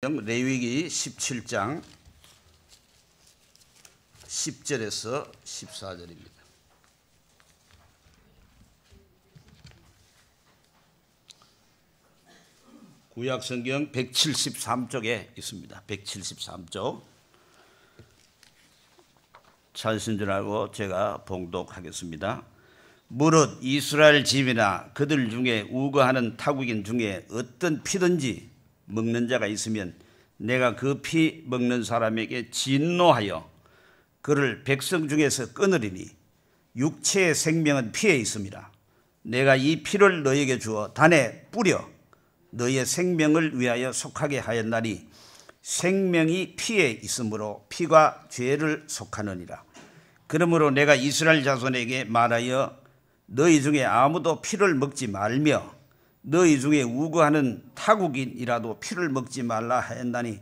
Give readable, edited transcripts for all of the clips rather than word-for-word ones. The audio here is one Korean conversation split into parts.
레위기 17장 10절에서 14절입니다. 구약성경 173쪽에 있습니다. 173쪽. 찾으신 줄 알고 제가 봉독하겠습니다. 무릇 이스라엘 집이나 그들 중에 우거하는 타국인 중에 어떤 피든지 먹는 자가 있으면 내가 그 피 먹는 사람에게 진노하여 그를 백성 중에서 끊으리니 육체의 생명은 피에 있습니다. 내가 이 피를 너에게 주어 단에 뿌려 너의 생명을 위하여 속하게 하였나니 생명이 피에 있으므로 피가 죄를 속하느니라. 그러므로 내가 이스라엘 자손에게 말하여 너희 중에 아무도 피를 먹지 말며 너희 중에 우거하는 타국인이라도 피를 먹지 말라 하였나니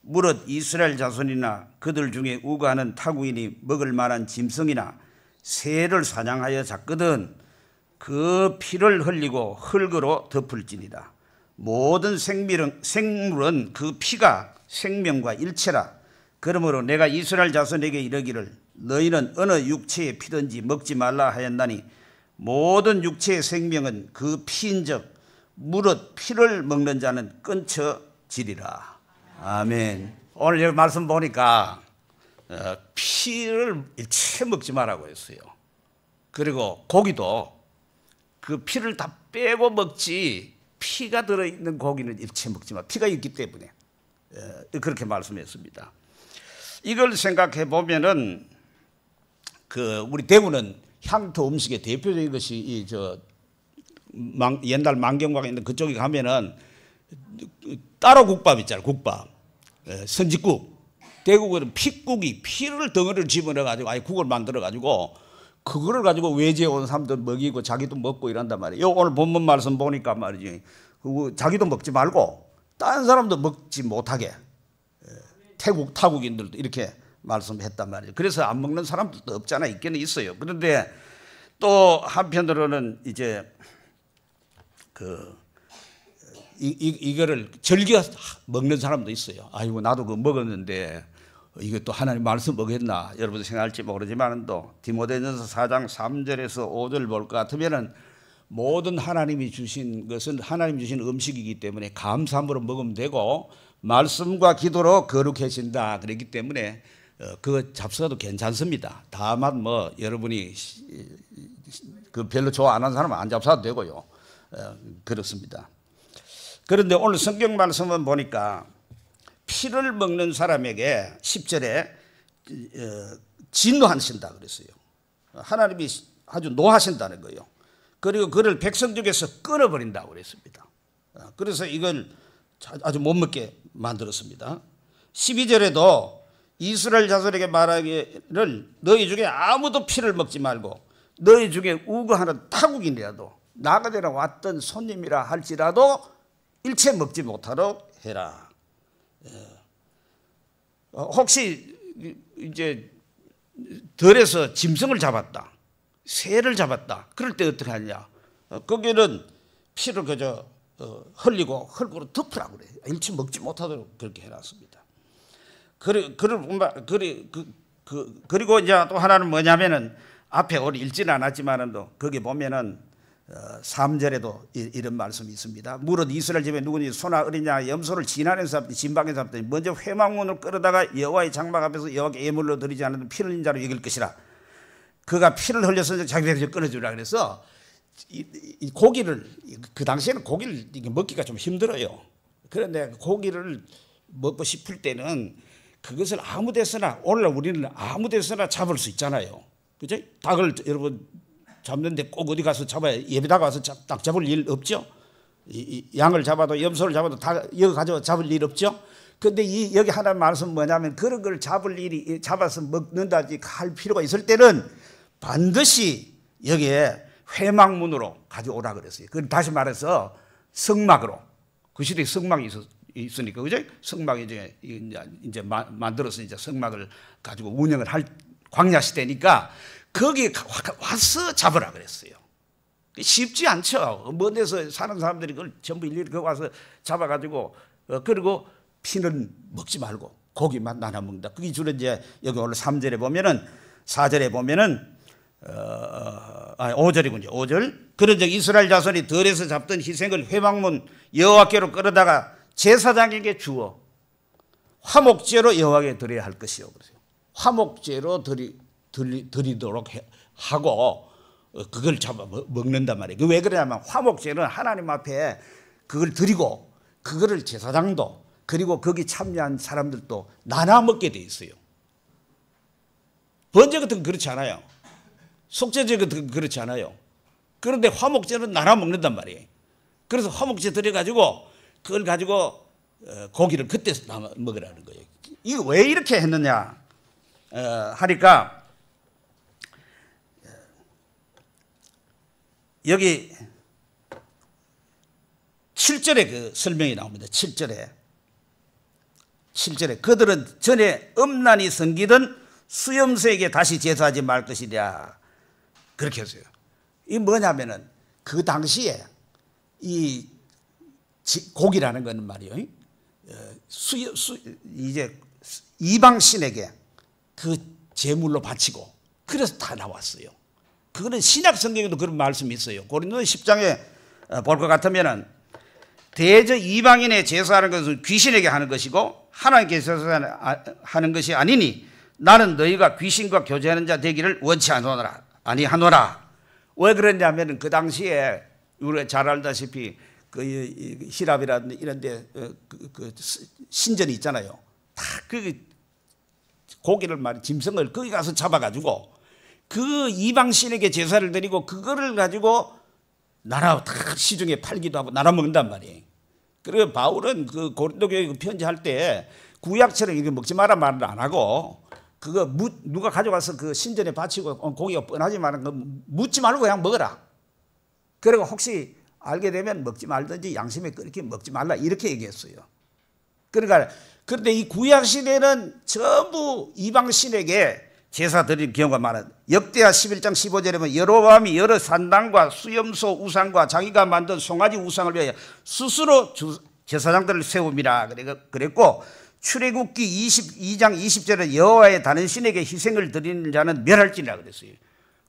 무릇 이스라엘 자손이나 그들 중에 우거하는 타국인이 먹을 만한 짐승이나 새를 사냥하여 잡거든 그 피를 흘리고 흙으로 덮을지니라. 모든 생물은 그 피가 생명과 일체라. 그러므로 내가 이스라엘 자손에게 이르기를 너희는 어느 육체의 피든지 먹지 말라 하였나니 모든 육체의 생명은 그 피인즉 무릇 피를 먹는 자는 끊쳐지리라. 아멘. 오늘 여기 말씀 보니까 피를 일체 먹지 말라고 했어요. 그리고 고기도 그 피를 다 빼고 먹지 피가 들어있는 고기는 일체 먹지 마. 피가 있기 때문에 그렇게 말씀했습니다. 이걸 생각해 보면은 우리 대구는 향토 음식의 대표적인 것이 옛날 만경과가 있는 그쪽에 가면은 따로 국밥 있잖아요. 국밥, 선지국. 대구는 핏국이 피를 덩어리를 집어넣어 가지고 아예 국을 만들어 가지고 그거를 가지고 외지에 온 사람들 먹이고 자기도 먹고 이런단 말이에요. 오늘 본문 말씀 보니까 말이지. 자기도 먹지 말고 다른 사람도 먹지 못하게 타국인들도 이렇게 말씀했단 말이에요. 그래서 안 먹는 사람들도 없잖아. 있기는 있어요. 그런데 또 한편으로는 이제 이거를 즐겨 먹는 사람도 있어요. 아이고 나도 그거 먹었는데 이것도 하나님 말씀 먹겠나 여러분 생각할지 모르지만 또 디모데전서 4장 3절에서 5절 볼 것 같으면은 모든 하나님이 주신 것은 하나님 주신 음식이기 때문에 감사함으로 먹으면 되고 말씀과 기도로 거룩해진다 그랬기 때문에 그거 잡숴도 괜찮습니다. 다만 여러분이 별로 좋아 안 하는 사람은 안 잡숴도 되고요. 그렇습니다. 그런데 오늘 성경 말씀은 보니까 피를 먹는 사람에게 10절에 진노하신다 그랬어요. 하나님이 아주 노하신다는 거예요. 그리고 그를 백성 중에서 끊어버린다고 그랬습니다. 그래서 이걸 아주 못 먹게 만들었습니다. 12절에도 이스라엘 자손에게 말하기를 너희 중에 아무도 피를 먹지 말고 너희 중에 우거하는 타국인이라도 나가되러 왔던 손님이라 할지라도 일체 먹지 못하도록 해라. 혹시 이제 들에서 짐승을 잡았다, 새를 잡았다. 그럴 때 어떻게 하냐? 거기는 피를 그저 흘리고 흙으로 덮으라고 그래요. 일체 먹지 못하도록 그렇게 해놨습니다. 그리고 이제 또 하나는 뭐냐면은 앞에 오늘 읽지는 않았지만은 또 거기 보면은 3절에도 이런 말씀이 있습니다. 무릇 이스라엘 집에 누구니 소나 어리냐 염소를 진하는 사람들이 진방에 사람들이 먼저 회막문을 끌어다가 여호와의 장막 앞에서 여호와께 예물로 드리지 않는 피 흘린 자로 여길 것이라. 그가 피를 흘려서 자기를 끊어주라 그래서 이 고기를 그 당시에는 고기를 먹기가 좀 힘들어요. 그런데 고기를 먹고 싶을 때는 그것을 아무 데서나 오늘날 우리는 아무 데서나 잡을 수 있잖아요. 그죠? 닭을 여러분 잡는데 꼭 어디 가서 잡아야 예배다 가서 딱 잡을 일 없죠. 양을 잡아도 염소를 잡아도 다 여기 가져 잡을 일 없죠. 그런데 여기 하나 말씀 뭐냐면 그런 걸 잡아서 먹는다지 할 필요가 있을 때는 반드시 여기에 회막문으로 가져오라 그랬어요. 그 다시 말해서 성막으로 그 시대에 성막이 있으니까 그죠? 성막이 이제 만들어서 이제 성막을 가지고 운영을 할 광야 시대니까 거기 와서 잡으라 그랬어요. 쉽지 않죠. 먼 데서 사는 사람들이 그걸 전부 일일이 거기 와서 잡아가지고 그리고 피는 먹지 말고 고기만 나눠 먹는다. 그게 주로 이제 여기 오늘 3절에 보면은 4절에 보면은 5절이군요. 5절. 그런즉 이스라엘 자손이 들에서 잡던 희생을 회막문 여호와께로 끌어다가 제사장에게 주어 화목제로 여호와께 드려야 할 것이요. 그래서 화목제로 드리도록 하고 그걸 잡아 먹는단 말이에요. 왜 그러냐면 화목제는 하나님 앞에 그걸 드리고 그거를 제사장도 그리고 거기 참여한 사람들도 나눠 먹게 돼 있어요. 번제 같은 건 그렇지 않아요. 속죄제 같은 건 그렇지 않아요. 그런데 화목제는 나눠 먹는단 말이에요. 그래서 화목제 드려가지고 그걸 가지고 고기를 그때 먹으라는 거예요. 이거 왜 이렇게 했느냐 하니까 여기 7절에 그 설명이 나옵니다. 7절에 그들은 전에 음란히 섬기던 수염새에게 다시 제사하지 말 것이랴. 그렇게 했어요. 이 뭐냐면은 그 당시에 이 고기라는 거는 말이요. 이제 이방 신에게 그 제물로 바치고 그래서 다 나왔어요. 그거는 신약 성경에도 그런 말씀이 있어요. 고린도서 10장에 볼 것 같으면은 대저 이방인의 제사하는 것은 귀신에게 하는 것이고 하나님께 제사하는 것이 아니니 나는 너희가 귀신과 교제하는 자 되기를 원치 아니하노라. 왜 그랬냐면 그 당시에 우리가 잘 알다시피 그 히랍이라든지 이런 데 그 신전이 있잖아요. 다 그 고기를 말이 짐승을 거기 가서 잡아가지고 그 이방 신에게 제사를 드리고 그거를 가지고 나라 다 시중에 팔기도 하고 나눠 먹는단 말이에요. 그리고 바울은 그 고린도 교회 편지할 때 구약처럼 이렇게 먹지 마라 말을 안 하고 그거 누가 가져가서 그 신전에 바치고 고기가 뻔하지만 그 묻지 말고 그냥 먹어라. 그리고 혹시 알게 되면 먹지 말든지 양심에 그렇게 먹지 말라 이렇게 얘기했어요. 그러니까 그런데 이 구약 시대는 전부 이방 신에게 제사 드릴 경우가 많아요. 역대하 11장 15절에 보면 여로보암이 여러 산당과 수염소 우상과 자기가 만든 송아지 우상을 위하여 스스로 제사장들을 세움이라 그랬고 출애굽기 22장 20절에 여호와의 다른 신에게 희생을 드리는 자는 멸할지니라 그랬어요.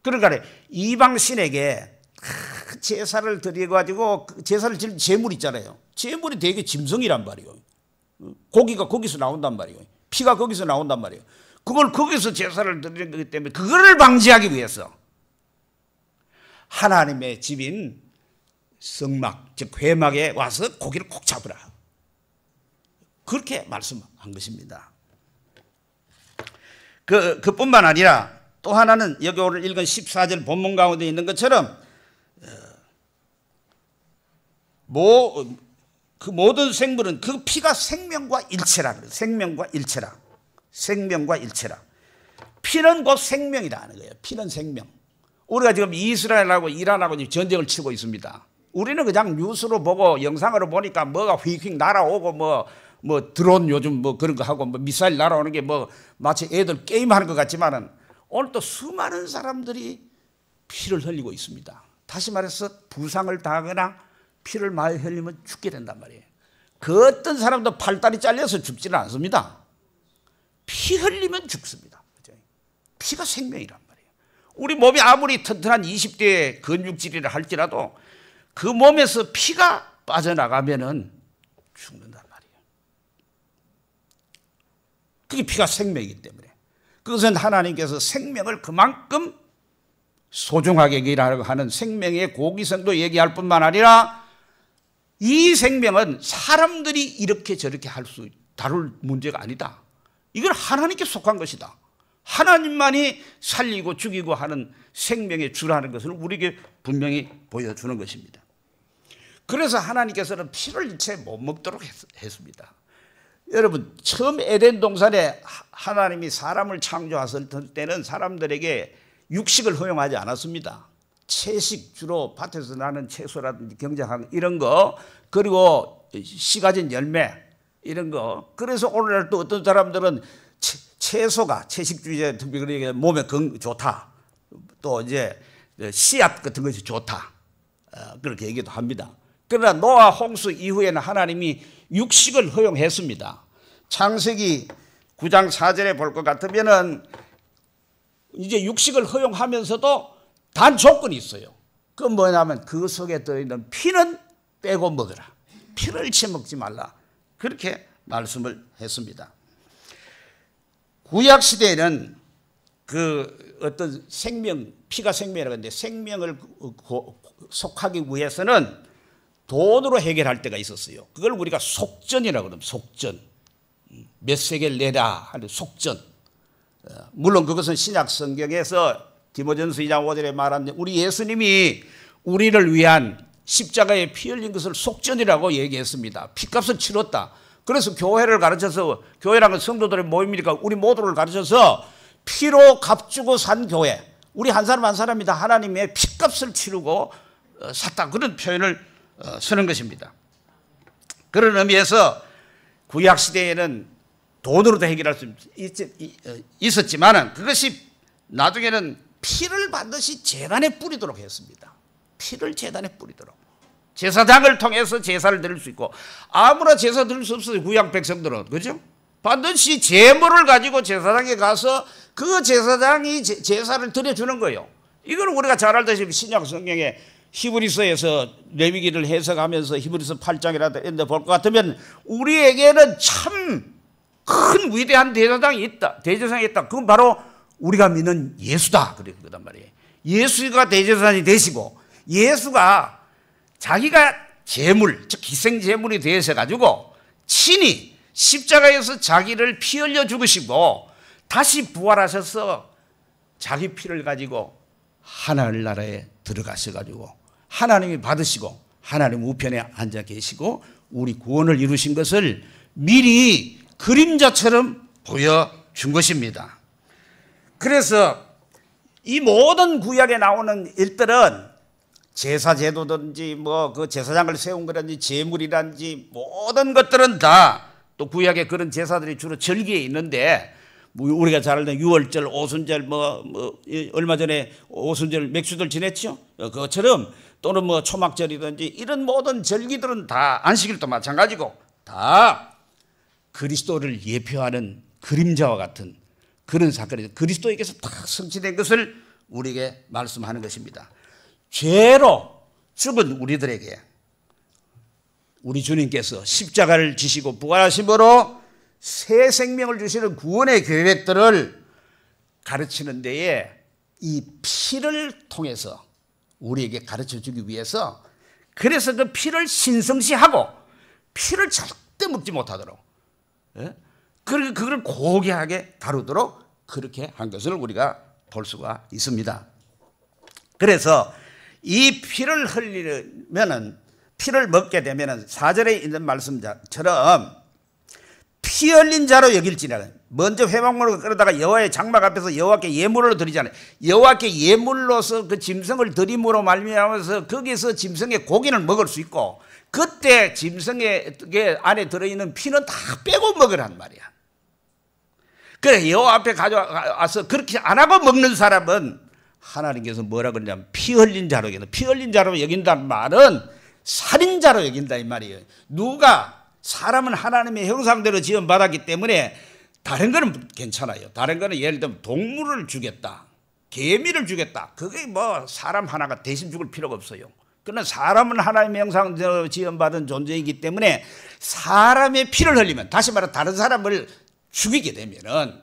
그러니까 이방 신에게 제사를 드려가지고 제사를 드릴 제물 있잖아요. 제물이 되게 짐승이란 말이에요. 고기가 거기서 나온단 말이에요. 피가 거기서 나온단 말이에요. 그걸 거기서 제사를 드리는 거기 때문에 그거를 방지하기 위해서 하나님의 집인 성막 즉 회막에 와서 고기를 꼭 잡으라. 그렇게 말씀한 것입니다. 그뿐만 아니라 또 하나는 여기 오늘 읽은 14절 본문 가운데 있는 것처럼 그 모든 생물은 그 피가 생명과 일체라 그래요. 생명과 일체라. 피는 곧 생명이라는 거예요. 피는 생명. 우리가 지금 이스라엘하고 이란하고 전쟁을 치고 있습니다. 우리는 그냥 뉴스로 보고 영상으로 보니까 뭐가 휙휙 날아오고 뭐 드론 요즘 뭐 그런 거 하고 뭐 미사일 날아오는 게 뭐 마치 애들 게임하는 것 같지만은 오늘 또 수많은 사람들이 피를 흘리고 있습니다. 다시 말해서 부상을 당하거나 피를 많이 흘리면 죽게 된단 말이에요. 그 어떤 사람도 팔다리 잘려서 죽지는 않습니다. 피 흘리면 죽습니다. 피가 생명이란 말이에요. 우리 몸이 아무리 튼튼한 20대의 근육질이라 할지라도 그 몸에서 피가 빠져나가면은 죽는단 말이에요. 그게 피가 생명이기 때문에. 그것은 하나님께서 생명을 그만큼 소중하게 여기라고 하는 생명의 고귀성도 얘기할 뿐만 아니라 이 생명은 사람들이 이렇게 저렇게 다룰 문제가 아니다. 이건 하나님께 속한 것이다. 하나님만이 살리고 죽이고 하는 생명의 주라는 것을 우리에게 분명히 보여주는 것입니다. 그래서 하나님께서는 피를 일체 못 먹도록 했습니다. 여러분 처음 에덴 동산에 하나님이 사람을 창조하실 때는 사람들에게 육식을 허용하지 않았습니다. 채식 주로 밭에서 나는 채소라든지 경작한 이런 거 그리고 씨 가진 열매 이런 거. 그래서 오늘날 또 어떤 사람들은 채소가 채식주의자 특별히 몸에 좋다. 또 이제 씨앗 같은 것이 좋다. 그렇게 얘기도 합니다. 그러나 노아 홍수 이후에는 하나님이 육식을 허용했습니다. 창세기 9장 4절에 볼 것 같으면은 이제 육식을 허용하면서도 단 조건이 있어요. 그건 뭐냐면 그 속에 들어있는 피는 빼고 먹으라. 피를 채먹지 말라. 그렇게 말씀을 했습니다. 구약 시대에는 그 어떤 생명, 피가 생명이라고 하는데 생명을 속하기 위해서는 돈으로 해결할 때가 있었어요. 그걸 우리가 속전이라고 그러면 속전. 몇 세겔 내라 하는 속전. 물론 그것은 신약 성경에서 디모전서 2장 5절에 말한 우리 예수님이 우리를 위한 십자가에 피 흘린 것을 속전이라고 얘기했습니다. 피값을 치렀다. 그래서 교회를 가르쳐서, 교회라는 건 성도들의 모임이니까 우리 모두를 가르쳐서 피로 값주고 산 교회, 우리 한 사람 한 사람이 다 하나님의 피값을 치르고 샀다, 그런 표현을 쓰는 것입니다. 그런 의미에서 구약시대에는 돈으로도 해결할 수 있었지만 그것이 나중에는 피를 반드시 제단에 뿌리도록 했습니다. 피를 제단에 뿌리도록. 제사장을 통해서 제사를 드릴 수 있고, 아무나 제사 드릴 수 없어요. 구약 백성들은. 그죠? 반드시 제물을 가지고 제사장에 가서 그 제사장이 제사를 드려주는 거예요. 이걸 우리가 잘 알다시피 신약 성경에 히브리서에서 레위기를 해석하면서 히브리서 8장이라도 이런 데 볼 것 같으면 우리에게는 참 큰 위대한 대제사장이 있다. 대제사장이 있다. 그건 바로 우리가 믿는 예수다. 그랬단 말이에요. 예수가 대제사장이 되시고 예수가 자기가 제물, 즉 희생제물이 되셔가지고 친히 십자가에서 자기를 피 흘려 죽으시고 다시 부활하셔서 자기 피를 가지고 하늘나라에 들어가셔가지고 하나님이 받으시고 하나님 우편에 앉아 계시고 우리 구원을 이루신 것을 미리 그림자처럼 보여준 것입니다. 그래서 이 모든 구약에 나오는 일들은 제사제도든지 뭐 그 제사장을 세운 거든지 제물이란지 모든 것들은 다 또 구약에 그런 제사들이 주로 절기에 있는데 우리가 잘 알던 유월절, 오순절 얼마 전에 오순절 맥주들 지냈죠? 그것처럼 또는 뭐 초막절이든지 이런 모든 절기들은 다 안식일도 마찬가지고 다 그리스도를 예표하는 그림자와 같은 그런 사건이 그리스도에게서 다 성취된 것을 우리에게 말씀하는 것입니다. 죄로 죽은 우리들에게 우리 주님께서 십자가를 지시고 부활하심으로 새 생명을 주시는 구원의 계획들을 가르치는 데에 이 피를 통해서 우리에게 가르쳐 주기 위해서 그래서 그 피를 신성시하고 피를 절대 먹지 못하도록 그걸 고귀하게 다루도록 그렇게 한 것을 우리가 볼 수가 있습니다. 그래서 이 피를 흘리면은 피를 먹게 되면은 4절에 있는 말씀처럼 피 흘린 자로 여길지니라. 먼저 회막물을 끌어다가 여호와의 장막 앞에서 여호와께 예물을 드리잖아요. 여호와께 예물로서 그 짐승을 드림으로 말미암아서 거기서 짐승의 고기를 먹을 수 있고 그때 짐승의 안에 들어있는 피는 다 빼고 먹으란 말이야. 그래 여호와 앞에 가져와서 그렇게 안 하고 먹는 사람은 하나님께서 뭐라 그러냐면 피 흘린 자로 여긴다. 피 흘린 자로 여긴다는 말은 살인자로 여긴다 이 말이에요. 누가 사람은 하나님의 형상대로 지음받았기 때문에 다른 거는 괜찮아요. 다른 거는 예를 들면 동물을 죽였다, 개미를 죽였다. 그게 뭐 사람 하나가 대신 죽을 필요가 없어요. 그러나 사람은 하나님의 형상대로 지음받은 존재이기 때문에 사람의 피를 흘리면, 다시 말해 다른 사람을 죽이게 되면은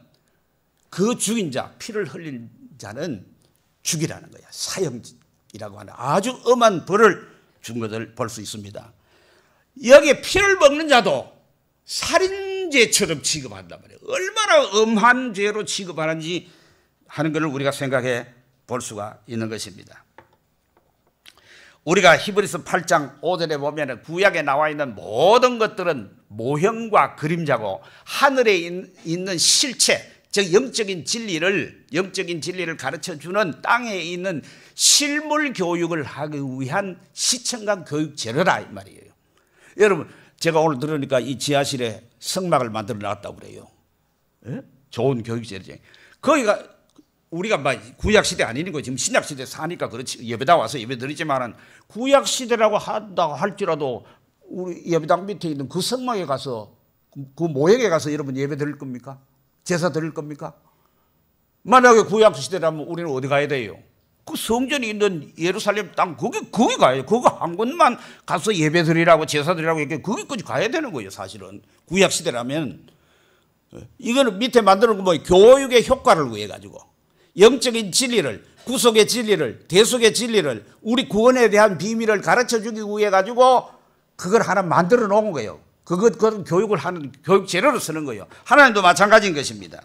그 죽인 자, 피를 흘린 자는 죽이라는 거야. 사형이라고 하는 아주 엄한 벌을 준 것을 볼 수 있습니다. 여기에 피를 먹는 자도 살인죄처럼 취급한단 말이에요. 얼마나 엄한 죄로 취급하는지 하는 것을 우리가 생각해 볼 수가 있는 것입니다. 우리가 히브리서 8장 5절에 보면 구약에 나와 있는 모든 것들은 모형과 그림자고 하늘에 있는 실체, 즉 영적인 진리를 가르쳐주는 땅에 있는 실물 교육을 하기 위한 시청각 교육 재료라 이 말이에요. 여러분 제가 오늘 들으니까 이 지하실에 성막을 만들어 놨다고 그래요. 예? 좋은 교육 재료죠. 거기가 우리가 막 구약 시대 아니는 거 지금 신약 시대 사니까 그렇지 예배당 와서 예배 드리지만은 구약 시대라고 한다고 할지라도 우리 예배당 밑에 있는 그 성막에 가서 그 모형에 가서 여러분 예배 드릴 겁니까? 제사 드릴 겁니까? 만약에 구약 시대라면 우리는 어디 가야 돼요? 그 성전이 있는 예루살렘 땅 거기 가요. 그거 한 곳만 가서 예배 드리라고 제사 드리라고 이렇게 거기까지 가야 되는 거예요. 사실은 구약 시대라면 이거는 밑에 만드는 거 뭐 교육의 효과를 위해 가지고 영적인 진리를 구속의 진리를 대속의 진리를 우리 구원에 대한 비밀을 가르쳐 주기 위해 가지고 그걸 하나 만들어 놓은 거예요. 그건 교육을 하는 교육 재료로 쓰는 거예요. 하나님도 마찬가지인 것입니다.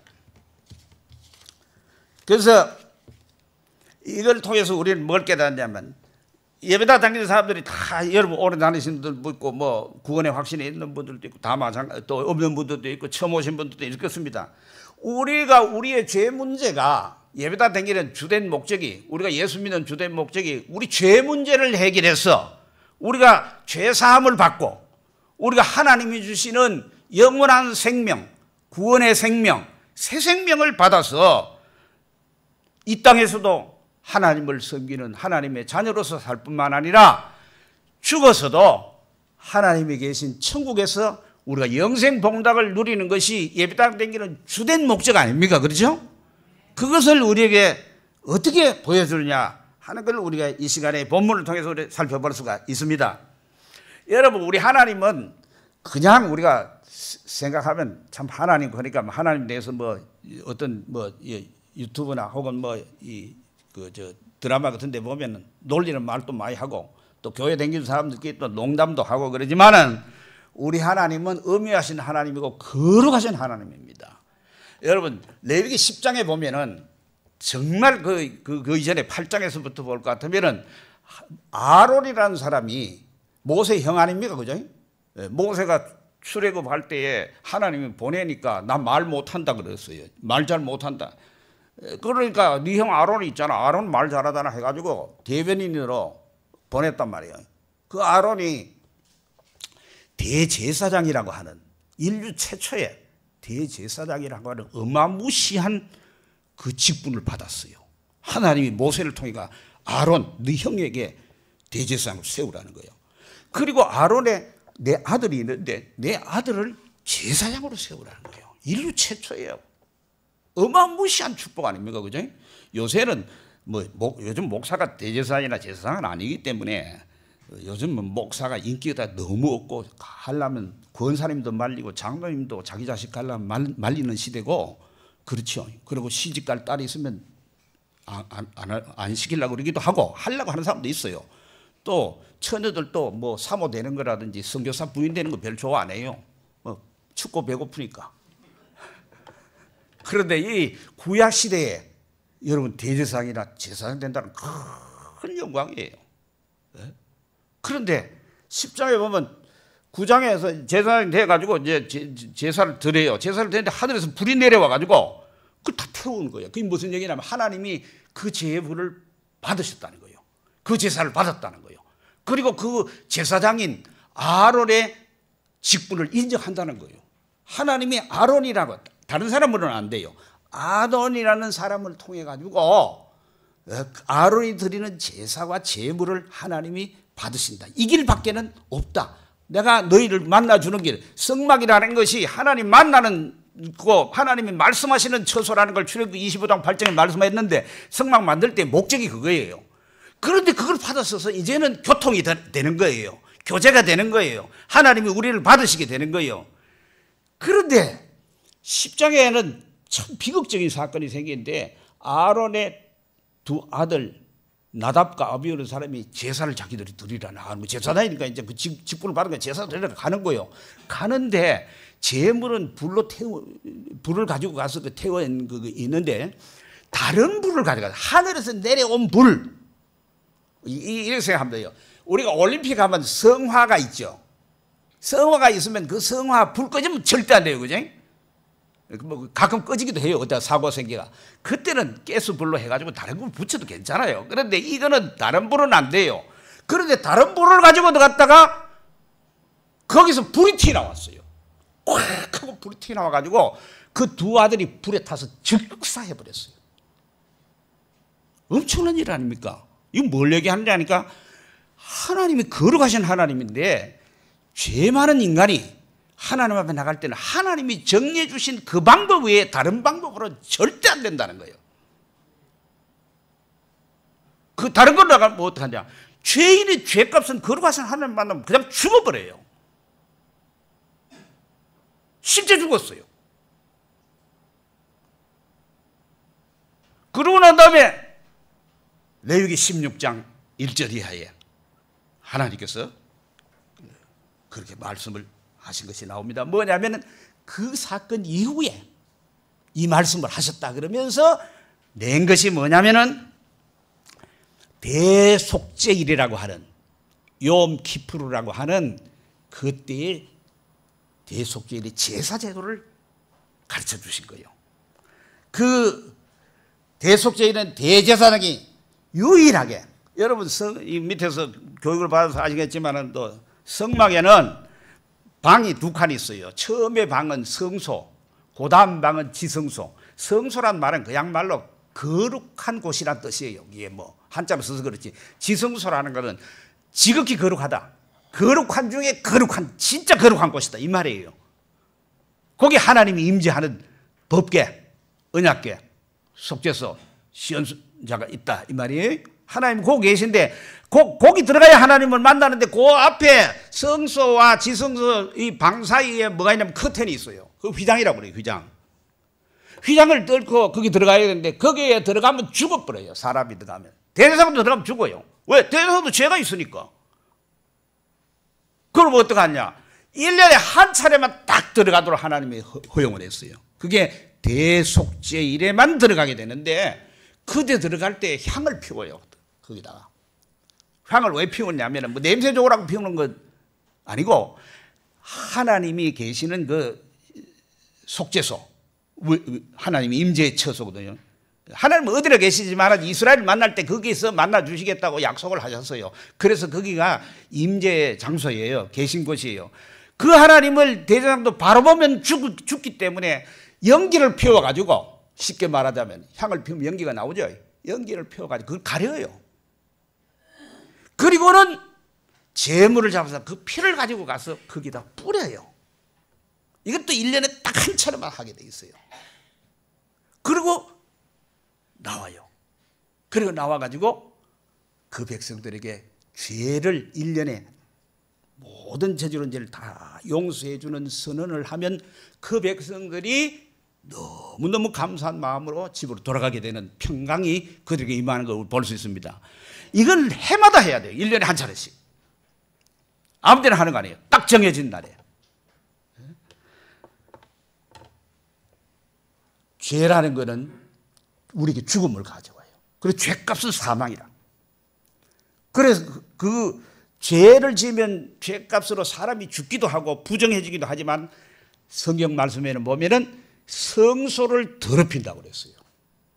그래서 이걸 통해서 우리는 뭘 깨닫냐면 예배당 다니는 사람들이 다 여러분 오래 다니신 분들도 있고 뭐 구원의 확신이 있는 분들도 있고 다 마찬가지 또 없는 분들도 있고 처음 오신 분들도 있겠습니다. 우리가 우리의 죄 문제가 예배당 다니는 주된 목적이 우리가 예수 믿는 주된 목적이 우리 죄 문제를 해결해서 우리가 죄 사함을 받고 우리가 하나님이 주시는 영원한 생명 구원의 생명 새 생명을 받아서 이 땅에서도 하나님을 섬기는 하나님의 자녀로서 살 뿐만 아니라 죽어서도 하나님이 계신 천국에서 우리가 영생 복락을 누리는 것이 예배당 다니는 주된 목적 아닙니까? 그렇죠? 그것을 우리에게 어떻게 보여주느냐 하는 걸 우리가 이 시간에 본문을 통해서 우리 살펴볼 수가 있습니다. 여러분 우리 하나님은 그냥 우리가 생각하면 참 하나님 그러니까 하나님 대해서 뭐 어떤 뭐 유튜브나 혹은 뭐 저 드라마 같은 데 보면은 놀리는 말도 많이 하고 또 교회 다니는 사람들끼리 또 농담도 하고 그러지만은 우리 하나님은 엄미하신 하나님이고 거룩하신 하나님입니다. 여러분 레위기 10장에 보면은 정말 그 이전에 8장에서부터 볼 것 같으면은 아론이라는 사람이 모세 형 아닙니까? 그죠? 모세가 출애굽할 때에 하나님이 보내니까 나 말 못한다 그랬어요. 말 잘 못한다. 그러니까 네 형 아론이 있잖아. 아론 말 잘하잖아 해가지고 대변인으로 보냈단 말이에요. 그 아론이 대제사장이라고 하는 인류 최초의 대제사장이라고 하는 어마무시한 그 직분을 받았어요. 하나님이 모세를 통해 아론 네 형에게 대제사장을 세우라는 거예요. 그리고 아론의 내 아들이 있는데 내 아들을 제사장으로 세우라는 거예요. 인류 최초예요. 어마무시한 축복 아닙니까? 그죠? 요새는 뭐 요즘 목사가 대제사장이나 제사장은 아니기 때문에 요즘은 목사가 인기가 너무 없고 하려면 권사님도 말리고 장로님도 자기 자식 하려면 말리는 시대고 그렇죠. 그리고 시집갈 딸이 있으면 안 시키려고 그러기도 하고 하려고 하는 사람도 있어요. 또 처녀들도 뭐 사모 되는 거라든지 선교사 부인 되는 거 별로 좋아 안 해요. 춥고 배고프니까. 그런데 이 구약 시대에 여러분 대제사장이나 제사장 된다는 큰 영광이에요. 그런데 10장에 보면 9장에서 제사장이 돼가지고 이제 제사를 드려요. 제사를 드리는데 하늘에서 불이 내려와가지고 그걸 다 태우는 거예요. 그게 무슨 얘기냐면 하나님이 그 제물을 받으셨다는 거예요. 그 제사를 받았다는 거예요. 그리고 그 제사장인 아론의 직분을 인정한다는 거예요. 하나님이 아론이라고 다른 사람으로는 안 돼요. 아론이라는 사람을 통해 가지고 아론이 드리는 제사와 제물을 하나님이 받으신다. 이 길밖에는 없다. 내가 너희를 만나주는 길, 성막이라는 것이 하나님 만나는 거, 하나님이 말씀하시는 처소라는 걸 출애굽기 25장 8장에 말씀했는데 성막 만들 때 목적이 그거예요. 그런데 그걸 받았어서 이제는 교통이 되는 거예요. 교제가 되는 거예요. 하나님이 우리를 받으시게 되는 거예요. 그런데 10장에는 참 비극적인 사건이 생기는데 아론의 두 아들 나답과 아비후라는 사람이 제사를 자기들이 드리라나 제사장이니까 이제 그 직분을 받은 거 제사 드리러 가는 거예요. 가는데 제물은 불을 가지고 가서 그 태운 그 있는데 다른 불을 가져가서 하늘에서 내려온 불 이렇게 생각하면 돼요. 우리가 올림픽 하면 성화가 있죠. 성화가 있으면 그 성화 불 꺼지면 절대 안 돼요. 그죠? 뭐 가끔 꺼지기도 해요. 어떤 사고 생기가. 그때는 가스불로 해가지고 다른 걸 붙여도 괜찮아요. 그런데 이거는 다른 불은 안 돼요. 그런데 다른 불을 가지고 들어갔다가 거기서 불이 튀어나왔어요. 꽉 하고 불이 튀어나와가지고 그 두 아들이 불에 타서 즉사해버렸어요. 엄청난 일 아닙니까? 이거 뭘 얘기하는지 아니까 하나님이 거룩하신 하나님인데 죄 많은 인간이 하나님 앞에 나갈 때는 하나님이 정해 주신 그 방법 외에 다른 방법으로 절대 안 된다는 거예요. 그 다른 걸로 나가면 뭐 어떡하냐? 죄인의 죄값은 거룩하신 하나님 만나면 그냥 죽어버려요. 실제 죽었어요. 그러고 난 다음에 레위기 16장 1절 이하에 하나님께서 그렇게 말씀을 하신 것이 나옵니다. 뭐냐면은 그 사건 이후에 이 말씀을 하셨다 그러면서 낸 것이 뭐냐면은 대속죄일이라고 하는 욤 키푸르라고 하는 그때의 대속죄일의 제사 제도를 가르쳐 주신 거예요. 그 대속죄일은 대제사장이 유일하게 여러분 이 밑에서 교육을 받아서 아시겠지만은 또 성막에는 방이 두 칸이 있어요. 처음에 방은 성소, 그 다음 방은 지성소. 성소란 말은 그냥 말로 거룩한 곳이란 뜻이에요. 이게 뭐 한자로 써서 그렇지. 지성소라는 것은 지극히 거룩하다. 거룩한 중에 거룩한, 진짜 거룩한 곳이다. 이 말이에요. 거기 하나님이 임재하는 법궤, 언약궤, 속죄소, 시온자가 있다. 이 말이에요. 하나님 거기 계신데 거기 들어가야 하나님을 만나는데 그 앞에 성소와 지성소 이 방 사이에 뭐가 있냐면 커튼이 있어요. 그 휘장이라고 그래요. 휘장. 휘장을 뚫고 거기 들어가야 되는데 거기에 들어가면 죽어버려요. 사람이 들어가면. 대제사장도 들어가면 죽어요. 왜? 대제사장도 죄가 있으니까. 그럼 어떡하냐? 1년에 한 차례만 딱 들어가도록 하나님이 허용을 했어요. 그게 대속죄일에만 들어가게 되는데 그때 들어갈 때 향을 피워요. 거기다가. 향을 왜 피우냐면 뭐 냄새 좋으라고 피우는 건 아니고 하나님이 계시는 그 속죄소, 하나님이 임재의 처소거든요. 하나님은 어디로 계시지만 이스라엘을 만날 때 거기서 만나 주시겠다고 약속을 하셨어요. 그래서 거기가 임재의 장소예요. 계신 곳이에요. 그 하나님을 대제사장도 바로 보면 죽기 때문에 연기를 피워가지고 쉽게 말하자면 향을 피우면 연기가 나오죠. 연기를 피워가지고 그걸 가려요. 그리고는 재물을 잡아서 그 피를 가지고 가서 거기다 뿌려요. 이것도 1년에 딱 한 차례만 하게 돼 있어요. 그리고 나와요. 그리고 나와가지고 그 백성들에게 죄를 1년에 모든 저지른 죄를 다 용서해 주는 선언을 하면 그 백성들이 너무너무 감사한 마음으로 집으로 돌아가게 되는 평강이 그들에게 임하는 걸 볼 수 있습니다. 이건 해마다 해야 돼요. 1년에 한 차례씩. 아무 때나 하는 거 아니에요. 딱 정해진 날에. 죄라는 것은 우리에게 죽음을 가져와요. 그래서 죄값은 사망이라. 그래서 그 죄를 지으면 죄값으로 사람이 죽기도 하고 부정해지기도 하지만 성경 말씀에는 보면은 성소를 더럽힌다고 그랬어요.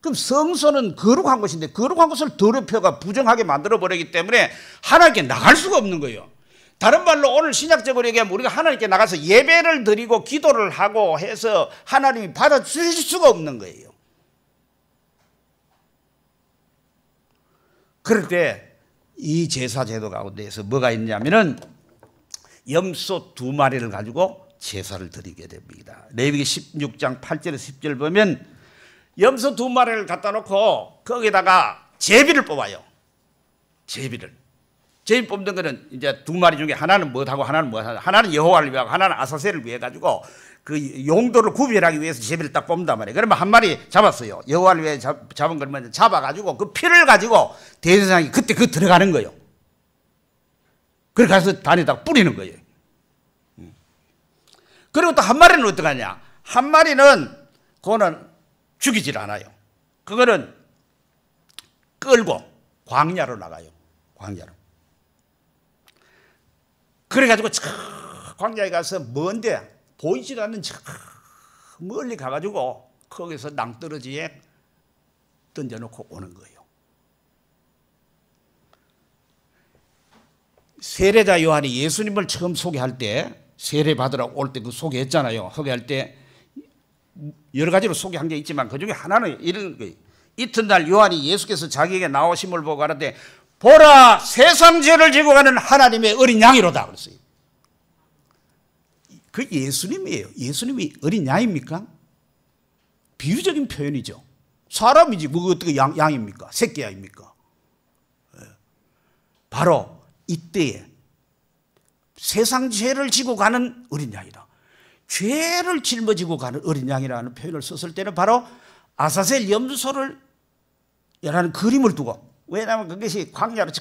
그럼 성소는 거룩한 것인데 거룩한 것을 더럽혀가 부정하게 만들어버리기 때문에 하나님께 나갈 수가 없는 거예요. 다른 말로 오늘 신약적으로 얘기하면 우리가 하나님께 나가서 예배를 드리고 기도를 하고 해서 하나님이 받아주실 수가 없는 거예요. 그럴 때 이 제사 제도 가운데에서 뭐가 있냐면은 염소 2마리를 가지고 제사를 드리게 됩니다. 레위기 16장 8절에서 10절 보면 염소 2마리를 갖다 놓고 거기다가 제비를 뽑아요. 제비 뽑는 거는 이제 2마리 중에 하나는 뭐하고 하나는 뭐하고 하나는 여호와를 위하고 하나는 아사셀을 위해 가지고 그 용도를 구별하기 위해서 제비를 딱 뽑는단 말이에요. 그러면 한 마리 잡았어요. 여호와를 위해 잡은 걸 먼저 잡아가지고 그 피를 가지고 대제사장이 그때 그 들어가는 거예요. 그래 가서 단에다가 뿌리는 거예요. 그리고 또 한 마리는 어떡하냐? 한 마리는 그거는 죽이질 않아요. 그거는 끌고 광야로 나가요. 광야로. 그래가지고 광야에 가서 먼데 보이지도 않는 멀리 가가지고 거기서 낭떠러지에 던져놓고 오는 거예요. 세례자 요한이 예수님을 처음 소개할 때 세례 받으러 올 때 그 소개했잖아요. 소개할 때 여러 가지로 소개한 게 있지만 그 중에 하나는 이런 거예요. 이튿날 요한이 예수께서 자기에게 나오심을 보고 가는데 보라 세상 죄를 지고 가는 하나님의 어린 양이로다 그랬어요. 그 예수님이에요. 예수님이 어린 양입니까? 비유적인 표현이죠. 사람이지 뭐 어떻게 양입니까? 새끼 양입니까? 바로 이때에 세상 죄를 지고 가는 어린 양이다. 죄를 짊어지고 가는 어린 양이라는 표현을 썼을 때는 바로 아사셀 염소를 라는 그림을 두고, 왜냐하면 그것이 광야로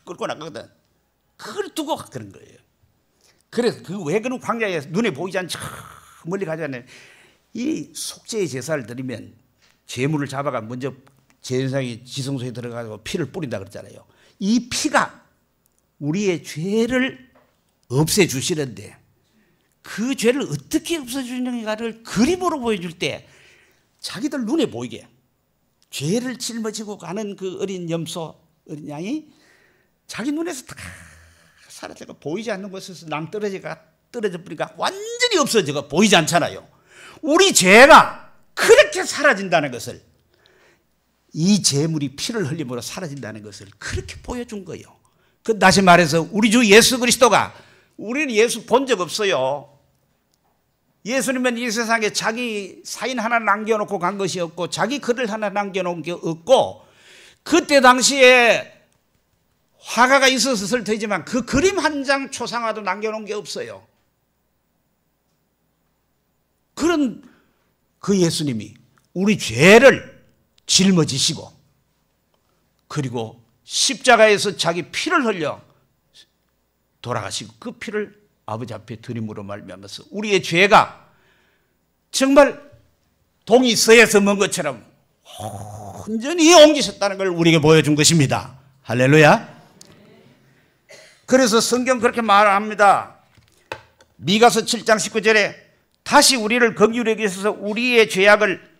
끌고 나가거든. 그걸 두고 그런 거예요. 그래서 왜 그런 광야에 눈에 보이지 않지 멀리 가잖아요. 이 속죄의 제사를 드리면 제물을 잡아가 먼저 제사장이 지성소에 들어가서 피를 뿌린다 그랬잖아요. 이 피가 우리의 죄를 없애주시는데 그 죄를 어떻게 없애주는가를 그림으로 보여줄 때 자기들 눈에 보이게 죄를 짊어지고 가는 그 어린 염소, 어린 양이 자기 눈에서 다 사라져가 보이지 않는 곳에서 낭떠러져 버리니까 완전히 없어져가 보이지 않잖아요. 우리 죄가 그렇게 사라진다는 것을, 이 제물이 피를 흘림으로 사라진다는 것을 그렇게 보여준 거예요. 그 다시 말해서 우리 주 예수 그리스도가, 우리는 예수 본 적 없어요. 예수님은 이 세상에 자기 사인 하나 남겨놓고 간 것이 없고 자기 글을 하나 남겨놓은 게 없고, 그때 당시에 화가가 있었을 테지만 그 그림 한 장 초상화도 남겨놓은 게 없어요. 그런 그 예수님이 우리 죄를 짊어지시고 그리고 십자가에서 자기 피를 흘려 돌아가시고 그 피를 아버지 앞에 드림으로 말미암아서 우리의 죄가 정말 동이 서에서 먼 것처럼 온전히 옮기셨다는 걸 우리에게 보여준 것입니다. 할렐루야. 그래서 성경 그렇게 말합니다. 미가서 7장 19절에 다시 우리를 긍휼히 여기셔서 우리의 죄악을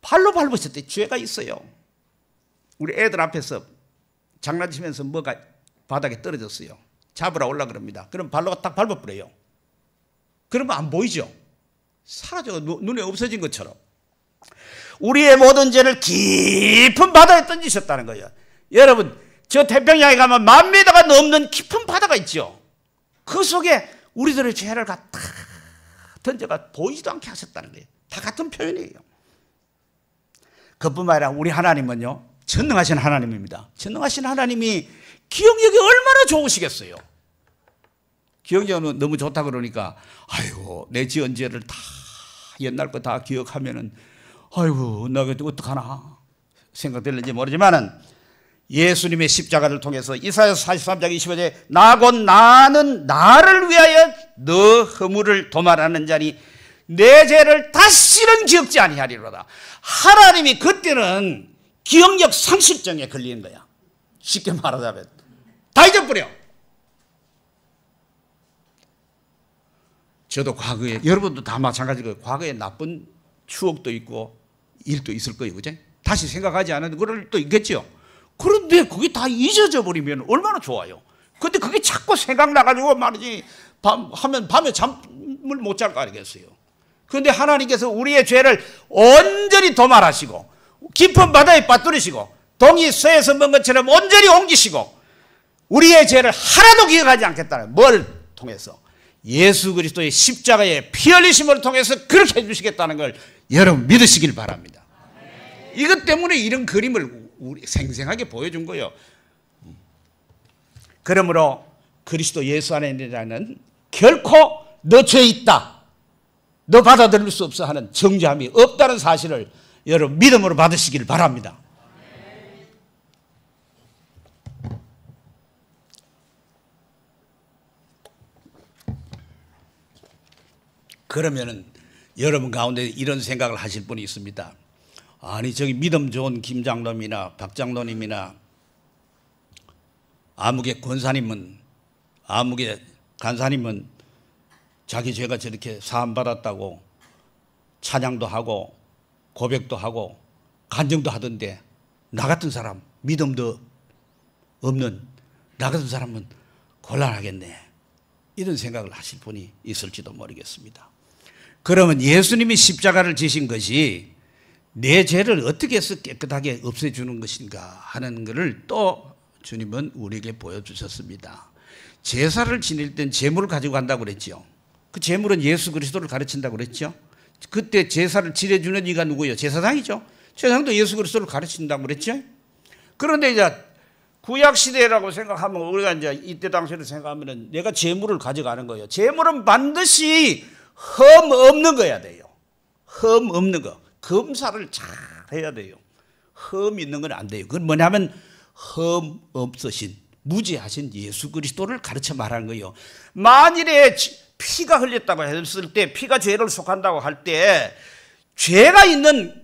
발로 밟으셨대. 죄가 있어요. 우리 애들 앞에서 장난치면서 뭐가 바닥에 떨어졌어요. 잡으라 올라 그럽니다. 그럼 발로 딱 밟아버려요. 그러면 안 보이죠? 사라져. 눈에 없어진 것처럼. 우리의 모든 죄를 깊은 바다에 던지셨다는 거예요. 여러분, 저 태평양에 가면 10,000m가 넘는 깊은 바다가 있죠. 그 속에 우리들의 죄를 갖다 던져가 보이지도 않게 하셨다는 거예요. 다 같은 표현이에요. 그뿐만 아니라 우리 하나님은요, 전능하신 하나님입니다. 전능하신 하나님이 기억력이 얼마나 좋으시겠어요. 기억력은 너무 좋다 그러니까 아이고 내 지은 죄를 다 옛날 거 다 기억하면은 아이고 나 그때 어떡하나 생각될는지 모르지만은 예수님의 십자가를 통해서 이사야서 43장 25절에 나 곧 나는 나를 위하여 너 허물을 도말하는 자니 내 죄를 다시는 기억지 아니하리로다. 하나님이 그때는 기억력 상실증에 걸리는 거야. 쉽게 말하자면 다 잊어버려. 저도 과거에, 여러분도 다 마찬가지고 과거에 나쁜 추억도 있고 일도 있을 거예요. 그죠? 다시 생각하지 않아도 그럴 일도 있겠죠. 그런데 그게 다 잊어져 버리면 얼마나 좋아요. 근데 그게 자꾸 생각나가지고 말이지 하면 밤에 잠을 못 잘 거 아니겠어요. 그런데 하나님께서 우리의 죄를 온전히 도말하시고 깊은 바다에 빠뜨리시고 동이 서에서 먼 것처럼 온전히 옮기시고 우리의 죄를 하나도 기억하지 않겠다는, 뭘 통해서? 예수 그리스도의 십자가의 피 흘리심을 통해서 그렇게 해주시겠다는 걸 여러분 믿으시길 바랍니다. 이것 때문에 이런 그림을 우리 생생하게 보여준 거예요. 그러므로 그리스도 예수 안에 있는 자는 결코 너 죄 있다, 너 받아들일 수 없어 하는 정죄함이 없다는 사실을 여러분 믿음으로 받으시길 바랍니다. 그러면은 여러분 가운데 이런 생각을 하실 분이 있습니다. 아니 저기 믿음 좋은 김 장로님이나 박 장로님이나 아무개 권사님은, 아무개 간사님은 자기 죄가 저렇게 사함받았다고 찬양도 하고 고백도 하고 간증도 하던데 나 같은 사람, 믿음도 없는 나 같은 사람은 곤란하겠네, 이런 생각을 하실 분이 있을지도 모르겠습니다. 그러면 예수님이 십자가를 지신 것이 내 죄를 어떻게 해서 깨끗하게 없애주는 것인가 하는 것을 또 주님은 우리에게 보여주셨습니다. 제사를 지낼 땐 제물을 가지고 간다고 그랬죠. 그 제물은 예수 그리스도를 가르친다고 그랬죠. 그때 제사를 지내주는 이가 누구예요? 제사장이죠. 제사장도 예수 그리스도를 가르친다고 그랬죠. 그런데 이제 구약시대라고 생각하면 우리가 이제 이때 당시를 생각하면 내가 제물을 가져가는 거예요. 제물은 반드시 흠 없는 거야 돼요. 흠 없는 거. 검사를 잘 해야 돼요. 흠 있는 건 안 돼요. 그건 뭐냐면 흠 없으신 무죄하신 예수 그리스도를 가르쳐 말하는 거예요. 만일에 피가 흘렸다고 했을 때 피가 죄를 속한다고 할 때 죄가 있는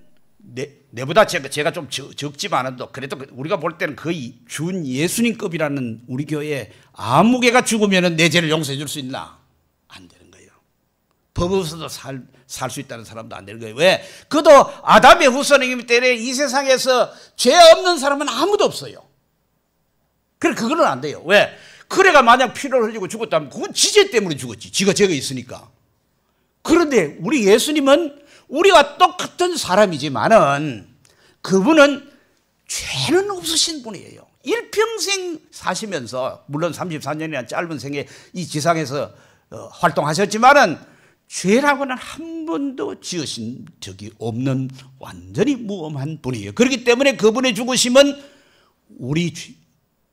내보다 제가 좀 적지만도 그래도 우리가 볼 때는 거의 준 예수님급이라는 우리 교회에 아무 개가 죽으면 내 죄를 용서해 줄 수 있나? 안 되는 거예요. 법 없어도 살 수 있다는 사람도 안 되는 거예요. 왜? 그도 아담의 후손이기 때문에 이 세상에서 죄 없는 사람은 아무도 없어요. 그래 그거는 안 돼요. 왜? 그래가 만약 피를 흘리고 죽었다면 그건 지죄 때문에 죽었지. 지가 죄가 있으니까. 그런데 우리 예수님은 우리가 똑같은 사람이지만은 그분은 죄는 없으신 분이에요. 일평생 사시면서 물론 34년이나 짧은 생에 이 지상에서 활동하셨지만은 죄라고는 한 번도 지으신 적이 없는 완전히 무엄한 분이에요. 그렇기 때문에 그분의 죽으심은 우리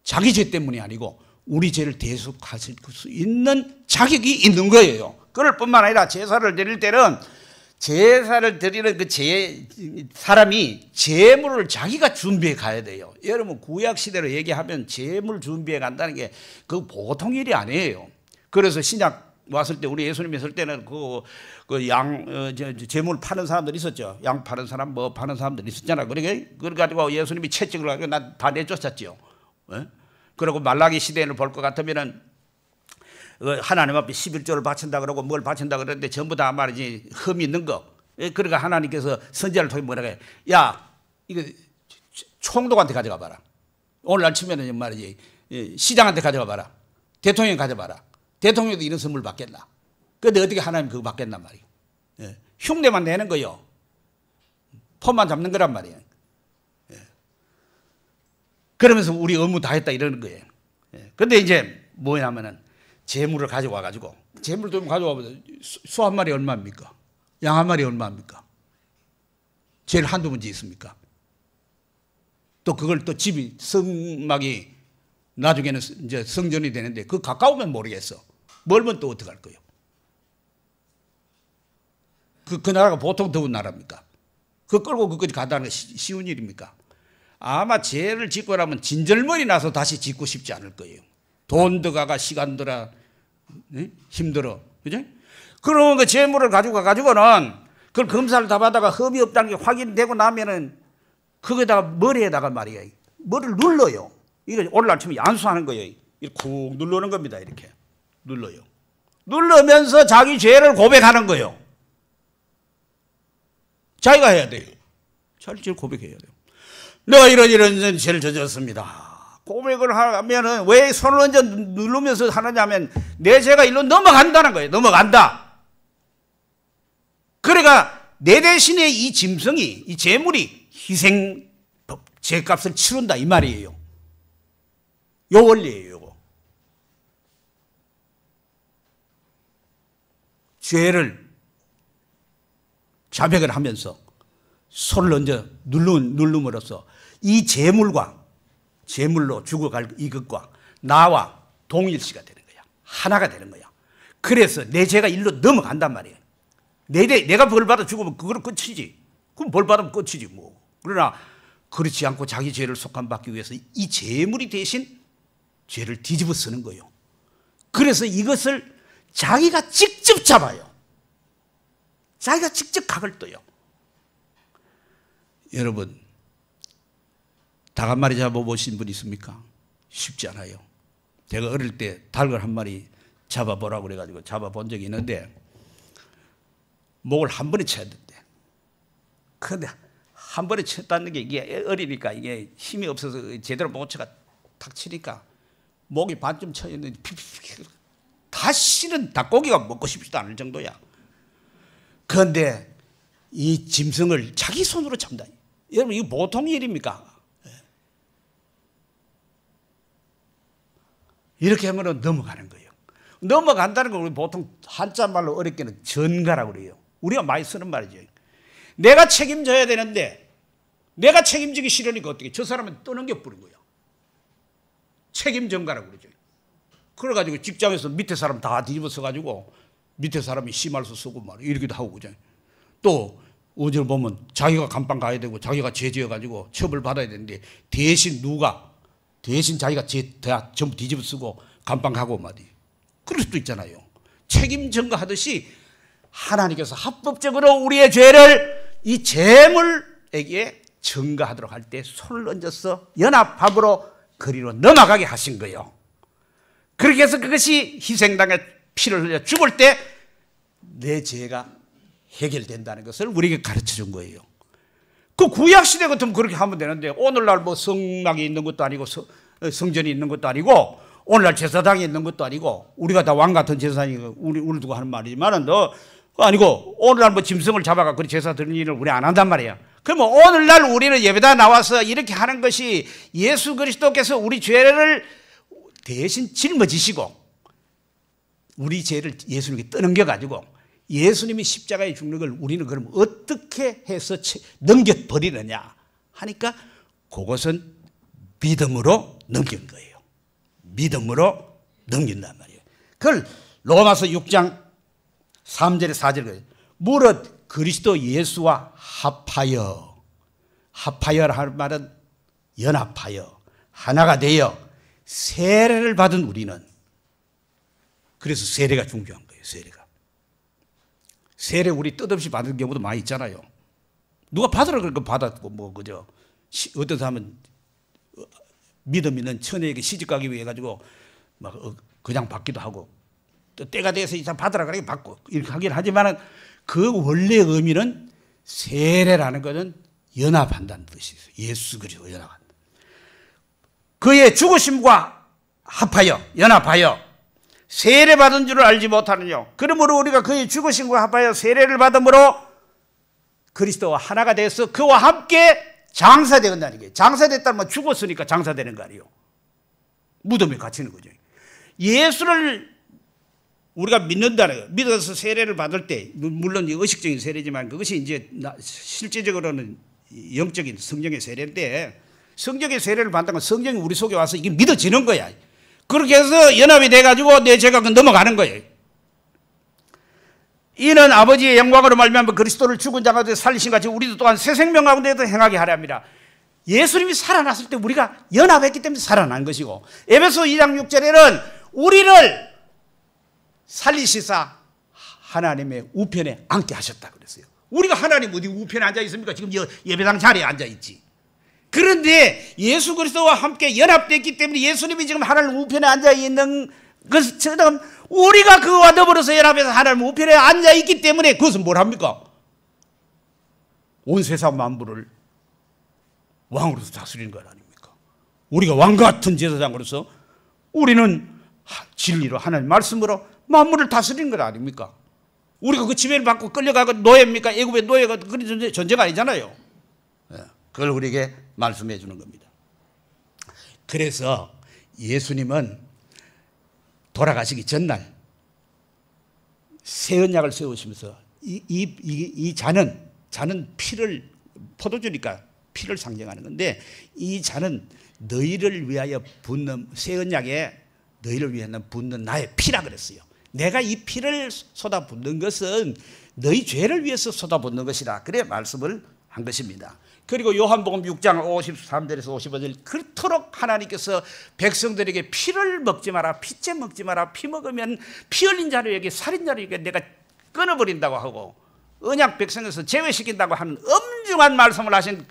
자기 죄 때문이 아니고 우리 죄를 대속하실 수 있는 자격이 있는 거예요. 그럴 뿐만 아니라 제사를 드릴 때는 제사를 드리는 그 사람이 제물을 자기가 준비해 가야 돼요. 여러분 구약 시대로 얘기하면 제물 준비해 간다는 게 그 보통 일이 아니에요. 그래서 신약 왔을 때 우리 예수님 있을 때는 제물 파는 사람들 있었죠. 양 파는 사람 뭐 파는 사람들 있었잖아. 그래가지고 예수님이 채찍을 가지고 나 다 내쫓았죠. 그리고 말라기 시대를 볼 것 같으면은 하나님 앞에 11조를 바친다 그러고 뭘 바친다 그러는데 전부 다 말이지 흠이 있는 거. 그러니까 하나님께서 선지자를 통해 뭐라고 해? 야, 이거 총독한테 가져가 봐라. 오늘날 치면은 말이지 시장한테 가져가 봐라. 대통령 가져봐라. 대통령도 이런 선물 받겠나? 그런데 어떻게 하나님 그거 받겠단 말이에요. 흉내만 내는 거요. 폼만 잡는 거란 말이에요. 그러면서 우리 업무 다 했다 이러는 거예요. 그런데 이제 뭐냐면은 재물을 가져와 가지고 재물 좀 가져와보세요. 소 한 마리 얼마입니까? 양 한 마리 얼마입니까? 제일 한두 문제 있습니까? 또 그걸 또 집이 성막이 나중에는 이제 성전이 되는데 그 가까우면 모르겠어. 멀면 또 어떡할 거예요? 그 나라가 보통 더운 나라입니까? 그 끌고 그까지 가다는 게 쉬운 일입니까? 아마 죄를 짓고 나면 진절머리 나서 다시 짓고 싶지 않을 거예요. 돈 들어가 시간 들어 힘들어. 그죠? 그러면 그 재물을 가지고는 그걸 검사를 다 받다가 흠이 없다는 게 확인되고 나면은 그거다가 머리에다가 말이에요. 머리를 눌러요. 이거 오늘날 치면 안수하는 거예요. 이렇게 쿡 누르는 겁니다. 이렇게 눌러요. 누르면서 자기 죄를 고백하는 거예요. 자기가 해야 돼요. 자기 죄를 고백해야 돼요. 내가 이런 죄를 저질렀습니다. 고백을 하면은 왜 손을 얹어 누르면서 하느냐면 내 죄가 일로 넘어간다는 거예요. 넘어간다. 그러니까 내 대신에 이 짐승이, 이 재물이 희생 죄값을 치른다 이 말이에요. 요 원리예요. 요거. 죄를 자백을 하면서 손을 얹어 누름으로써 이 재물로 죽어갈 이것과 나와 동일시가 되는 거야. 하나가 되는 거야. 그래서 내 죄가 일로 넘어간단 말이에요. 내가 벌 받아 죽으면 그거는 끝이지. 그럼 벌 받으면 끝이지 뭐. 그러나 그렇지 않고 자기 죄를 속함받기 위해서 이 재물이 대신 죄를 뒤집어 쓰는 거예요. 그래서 이것을 자기가 직접 잡아요. 자기가 직접 각을 떠요. 여러분, 닭 한 마리 잡아보신 분 있습니까? 쉽지 않아요. 제가 어릴 때 닭을 한 마리 잡아보라고 그래가지고 잡아본 적이 있는데 목을 한 번에 쳐야 된대. 그런데 한 번에 쳤다는 게 이게 어리니까 이게 힘이 없어서 제대로 못 쳐가 탁 치니까 목이 반쯤 쳐 있는데 다시는 닭고기가 먹고 싶지도 않을 정도야. 그런데 이 짐승을 자기 손으로 잡는다. 여러분 이거 보통 일입니까? 이렇게 하면 넘어가는 거예요. 넘어간다는 걸 우리 보통 한자말로 어렵게는 전가라고 그래요. 우리가 많이 쓰는 말이죠. 내가 책임져야 되는데 내가 책임지기 싫으니까 어떻게 저 사람은 떠넘겨버린 거예요. 책임 전가라고 그러죠. 그래가지고 직장에서 밑에 사람 다 뒤집어 써가지고 밑에 사람이 심할수 쓰고 말 이러기도 하고 그죠. 또 어제 보면 자기가 감방 가야 되고 자기가 죄 지어가지고 처벌 받아야 되는데 대신 자기가 죄 다 전부 뒤집어 쓰고 감방 가고 말이 그럴 수도 있잖아요. 책임 전가하듯이 하나님께서 합법적으로 우리의 죄를 이 재물에게 전가하도록 할 때 손을 얹어서 연합합으로 그리로 넘어가게 하신 거예요. 그렇게 해서 그것이 희생당에 피를 흘려 죽을 때 내 죄가 해결된다는 것을 우리에게 가르쳐 준 거예요. 그 구약시대 같으면 그렇게 하면 되는데 오늘날 뭐 성막이 있는 것도 아니고 성전이 있는 것도 아니고 오늘날 제사당이 있는 것도 아니고 우리가 다 왕 같은 제사장이고 우리 두고 하는 말이지만은 아니고 오늘날 뭐 짐승을 잡아가 그 제사 드리는 일을 우리 안 한단 말이야. 그러면 오늘날 우리는 예배당 나와서 이렇게 하는 것이 예수 그리스도께서 우리 죄를 대신 짊어지시고 우리 죄를 예수님께 떠넘겨가지고 예수님이 십자가에 죽는 걸 우리는 그럼 어떻게 해서 넘겨버리느냐 하니까 그것은 믿음으로 넘긴 거예요. 믿음으로 넘긴단 말이에요. 그걸 로마서 6장 3절에 4절에 무릇 그리스도 예수와 합하여 할 말은 연합하여 하나가 되어 세례를 받은 우리는 그래서 세례가 중요한 거예요. 세례 우리 뜻없이 받은 경우도 많이 있잖아요. 누가 받으라 그러니까 받았고 뭐 그죠. 어떤 사람은 믿음 있는 처녀에게 시집가기 위해 가지고 막 그냥 받기도 하고 또 때가 돼서 이 사람 받으라 그러니까 받고 이렇게 하긴 하지만은 그 원래의 의미는 세례라는 것은 연합한다는 뜻이 있어요. 예수 그리스도 연합한다. 그의 죽으심과 합하여 연합하여 세례 받은 줄을 알지 못하느냐. 그러므로 우리가 그의 죽으심과 합하여 세례를 받음으로 그리스도와 하나가 돼서 그와 함께 장사되었다는 게 장사됐다면 죽었으니까 장사되는 거 아니에요. 무덤에 갇히는 거죠. 예수를 우리가 믿는다는 거예요. 믿어서 세례를 받을 때 물론 의식적인 세례지만 그것이 이제 실제적으로는 영적인 성령의 세례인데 성령의 세례를 받는 건 성령이 우리 속에 와서 이게 믿어지는 거야. 그렇게 해서 연합이 돼가지고 내 죄가 넘어가는 거예요. 이는 아버지의 영광으로 말미암아 그리스도를 죽은 자 가운데 살리신 같이 우리도 또한 새 생명 가운데도 행하게 하려 합니다. 예수님이 살아났을 때 우리가 연합했기 때문에 살아난 것이고 에베소 2장 6절에는 우리를 살리시사 하나님의 우편에 앉게 하셨다 그랬어요. 우리가 하나님 어디 우편에 앉아 있습니까? 지금 예배당 자리에 앉아 있지. 그런데 예수 그리스도와 함께 연합됐기 때문에 예수님이 지금 하나님 우편에 앉아 있는 것처럼 우리가 그와 더불어서 연합해서 하나님 우편에 앉아 있기 때문에 그것은 뭘 합니까? 온 세상 만물을 왕으로서 다스리는 것 아닙니까? 우리가 왕 같은 제사장으로서 우리는 진리로 하나님 말씀으로 만물을 다스리는 것 아닙니까? 우리가 그 지배를 받고 끌려가고 노예입니까? 애굽의 노예가 그런 존재가 아니잖아요. 그걸 우리에게 말씀해 주는 겁니다. 그래서 예수님은 돌아가시기 전날 새 언약을 세우시면서 이 잔은 피를 포도주니까 피를 상징하는 건데 이 잔은 너희를 위하여 붓는 새 언약에 너희를 위하여 붓는 나의 피라 그랬어요. 내가 이 피를 쏟아붓는 것은 너희 죄를 위해서 쏟아붓는 것이라 그래 말씀을 한 것입니다. 그리고 요한복음 6장 53절에서 55절 그토록 하나님께서 백성들에게 피를 먹지 마라 피째 먹지 마라 피 먹으면 피 흘린 자로에게 살인자로에게 내가 끊어버린다고 하고 언약 백성에서 제외시킨다고 하는 엄중한 말씀을 하신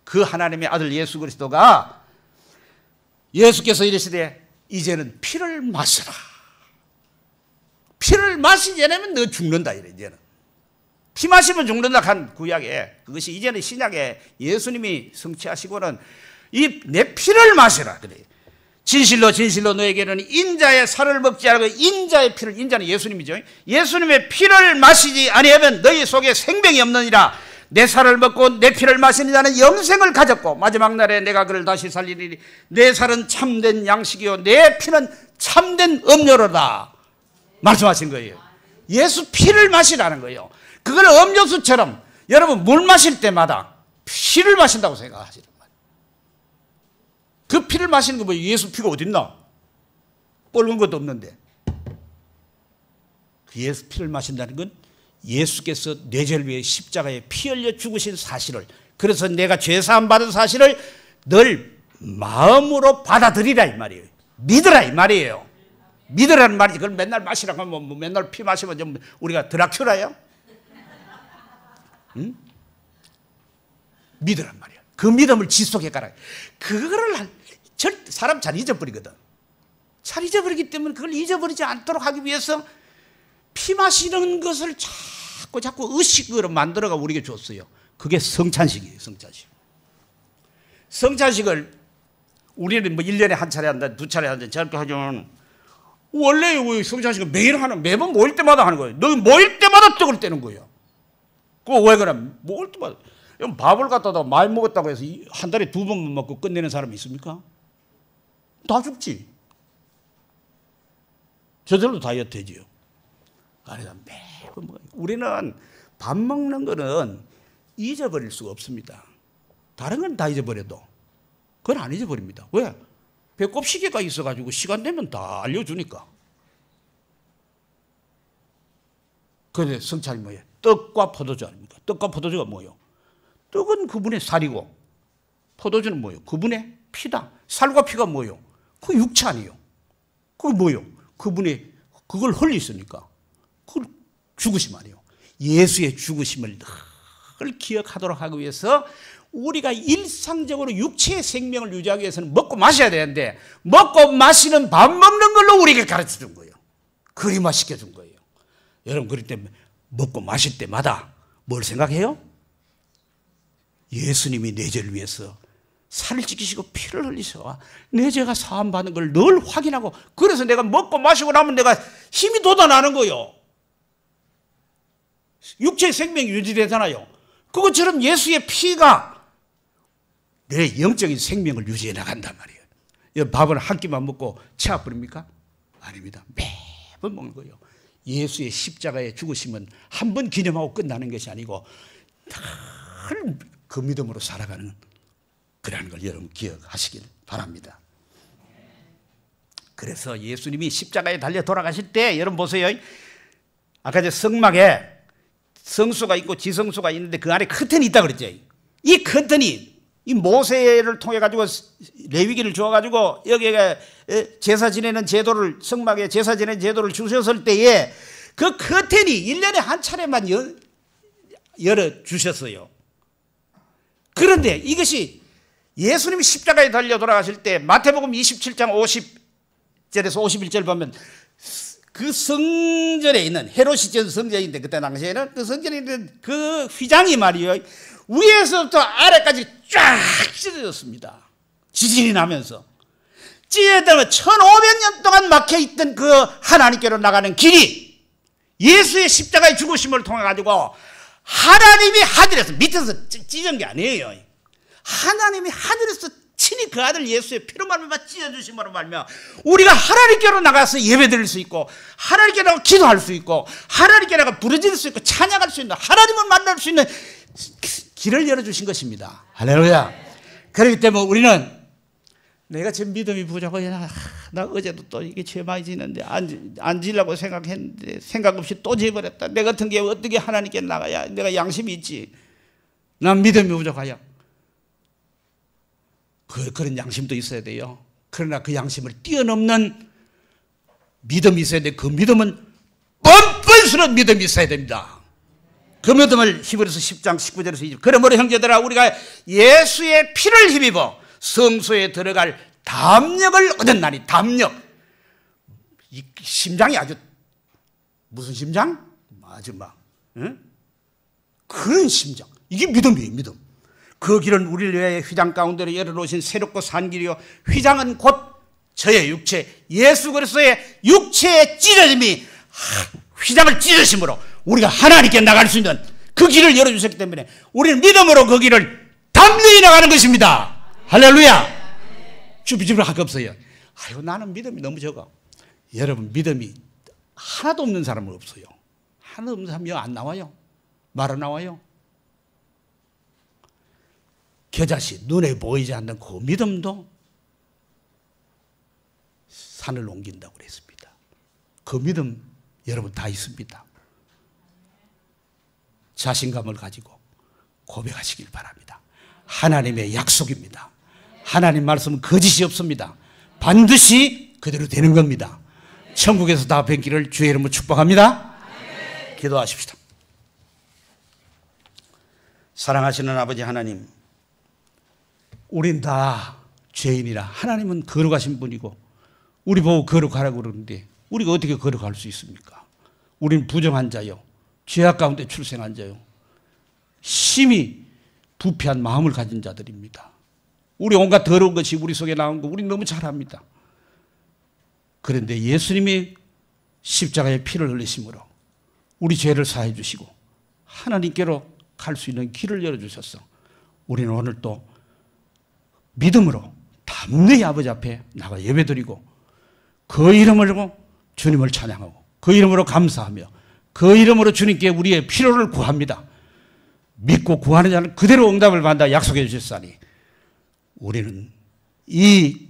그 하나님의 아들 예수 그리스도가 예수께서 이르시되 이제는 피를 마시라. 피를 마시지 않으면 너 죽는다 이래. 이제는 피 마시면 죽는다 한 구약에 그것이 이제는 신약에 예수님이 성취하시고는 이 내 피를 마시라 그래. 진실로 진실로 너에게는 인자의 살을 먹지 않고 인자의 피를, 인자는 예수님이죠. 예수님의 피를 마시지 아니하면 너희 속에 생명이 없느니라. 내 살을 먹고 내 피를 마시는 자는 영생을 가졌고 마지막 날에 내가 그를 다시 살리리니 내 살은 참된 양식이요 내 피는 참된 음료로다 말씀하신 거예요. 예수 피를 마시라는 거예요. 그걸 음료수처럼 여러분 물 마실 때마다 피를 마신다고 생각하시는 거예요. 그 피를 마시는 거 뭐예요? 예수 피가 어딨나? 뻘건 것도 없는데. 그 예수 피를 마신다는 건 예수께서 내 죄를 위해 십자가에 피 흘려 죽으신 사실을, 그래서 내가 죄사함 받은 사실을 늘 마음으로 받아들이라 이 말이에요. 믿으라 이 말이에요. 믿으라는 말이지. 그걸 맨날 마시라고 하면 뭐 맨날 피 마시면 좀 우리가 드라큘라예요? 응? 믿으란 말이야. 그 믿음을 지속해 가라. 그거를 사람 잘 잊어버리거든. 잘 잊어버리기 때문에 그걸 잊어버리지 않도록 하기 위해서 피 마시는 것을 자꾸 의식으로 만들어가 우리에게 줬어요. 그게 성찬식이에요. 성찬식. 성찬식을 우리는 뭐 1년에 한 차례 한다, 2차례 한다, 저렇게 하면 원래 성찬식은 매일 하는, 매번 모일 때마다 하는 거예요. 너 모일 때마다 떡을 떼는 거예요. 그거 왜 그래? 모일 때마다. 밥을 갖다가 많이 먹었다고 해서 한 달에 2번만 먹고 끝내는 사람이 있습니까? 다 죽지. 저절로 다이어트 해지요. 그래서 매번 먹어요. 우리는 밥 먹는 거는 잊어버릴 수가 없습니다. 다른 건 다 잊어버려도 그건 안 잊어버립니다. 왜? 배꼽시계가 있어가지고 시간 되면 다 알려주니까. 그런데 성찬이 뭐예요? 떡과 포도주 아닙니까? 떡과 포도주가 뭐예요? 떡은 그분의 살이고 포도주는 뭐예요? 그분의 피다. 살과 피가 뭐예요? 그 육체 아니에요. 그게 뭐예요? 그분의 그걸 흘리시니까 그걸 죽으심 아니에요. 예수의 죽으심을 늘 기억하도록 하기 위해서 우리가 일상적으로 육체의 생명을 유지하기 위해서는 먹고 마셔야 되는데 먹고 마시는 밥 먹는 걸로 우리에게 가르쳐 준 거예요. 그림화 시켜준 거예요. 여러분 그럴 때 먹고 마실 때마다 뭘 생각해요? 예수님이 내 죄를 위해서 살을 찢기시고 피를 흘리셔 내 죄가 사함받는 걸 늘 확인하고, 그래서 내가 먹고 마시고 나면 내가 힘이 돋아나는 거예요. 육체의 생명이 유지되잖아요. 그것처럼 예수의 피가 내 영적인 생명을 유지해 나간단 말이에요. 밥은 한 끼만 먹고 체아 부립니까? 아닙니다. 매번 먹는 거예요. 예수의 십자가의 죽으심은 한 번 기념하고 끝나는 것이 아니고 늘 그 믿음으로 살아가는 그라는 걸 여러분 기억하시길 바랍니다. 그래서 예수님이 십자가에 달려 돌아가실 때 여러분 보세요. 아까 저 성막에 성수가 있고 지성수가 있는데 그 안에 커튼이 있다고 그랬죠. 이 커튼이 이 모세를 통해 가지고 레위기를 주어 가지고 여기에 제사 지내는 제도를, 성막에 제사 지내는 제도를 주셨을 때에 그 커튼이 1년에 한 차례만 열어 주셨어요. 그런데 이것이 예수님이 십자가에 달려 돌아가실 때 마태복음 27장 50절에서 51절 보면 그 성전에 있는 헤롯이 지은 성전인데 그때 당시에는 그 성전에 있는 그 휘장이 말이에요. 위에서부터 아래까지 쫙 찢어졌습니다. 지진이 나면서. 찢어졌다면 1500년 동안 막혀있던 그 하나님께로 나가는 길이 예수의 십자가의 죽으심을 통해 가지고 하나님이 하늘에서, 밑에서 찢은 게 아니에요. 하나님이 하늘에서 친히 그 아들 예수의 피로 말미암아 찢어주심으로 말미암아 우리가 하나님께로 나가서 예배드릴 수 있고 하나님께 나가 기도할 수 있고 하나님께 나가 부르짖을 수 있고 찬양할 수 있는, 하나님을 만날 수 있는 길을 열어주신 것입니다. 할렐루야. 그렇기 때문에 우리는 내가 지금 믿음이 부족하냐, 나 어제도 또 이게 죄 많이 지는데 안 지려고 생각했는데 생각 없이 또 지어버렸다. 내 같은 게 어떻게 하나님께 나가야 내가 양심이 있지. 난 믿음이 부족하야. 그런 양심도 있어야 돼요. 그러나 그 양심을 뛰어넘는 믿음이 있어야 돼. 그 믿음은 뻔뻔스러운 믿음이 있어야 됩니다. 그 믿음을 히브리서 10장 19절에서 20절. 그러므로 형제들아 우리가 예수의 피를 힘입어 성소에 들어갈 담력을 얻었나니. 담력. 이 심장이 아주 무슨 심장? 아주 막 그런 심장. 이게 믿음이에요. 믿음. 그 길은 우리를 위해 휘장 가운데로 열어놓으신 새롭고 산 길이요 휘장은 곧 저의 육체, 예수 그리스도의 육체의 찢어짐이 휘장을 찢으심으로 우리가 하나님께 나갈 수 있는 그 길을 열어주셨기 때문에 우리는 믿음으로 그 길을 담대히 나가는 것입니다. 할렐루야. 주비집을 할 거 없어요. 아이고, 나는 믿음이 너무 적어. 여러분, 믿음이 하나도 없는 사람은 없어요. 하나도 없는 사람이 안 나와요. 말 안 나와요. 겨자씨, 눈에 보이지 않는 그 믿음도 산을 옮긴다고 그랬습니다. 그 믿음 여러분 다 있습니다. 자신감을 가지고 고백하시길 바랍니다. 하나님의 약속입니다. 하나님 말씀은 거짓이 없습니다. 반드시 그대로 되는 겁니다. 천국에서 다 뵙기를 주의 이름으로 축복합니다. 기도하십시다. 사랑하시는 아버지 하나님, 우린 다 죄인이라 하나님은 거룩하신 분이고 우리 보고 거룩하라고 그러는데 우리가 어떻게 거룩할 수 있습니까? 우린 부정한 자요, 죄악 가운데 출생한 자요, 심히 부패한 마음을 가진 자들입니다. 우리 온갖 더러운 것이 우리 속에 나온 거 우리 너무 잘 압니다. 그런데 예수님이 십자가에 피를 흘리심으로 우리 죄를 사해 주시고 하나님께로 갈 수 있는 길을 열어주셨어. 우리는 오늘 또 믿음으로 담대히 아버지 앞에 나가 예배드리고 그 이름으로 주님을 찬양하고 그 이름으로 감사하며 그 이름으로 주님께 우리의 필요를 구합니다. 믿고 구하는 자는 그대로 응답을 받는다 약속해 주셨사니 우리는 이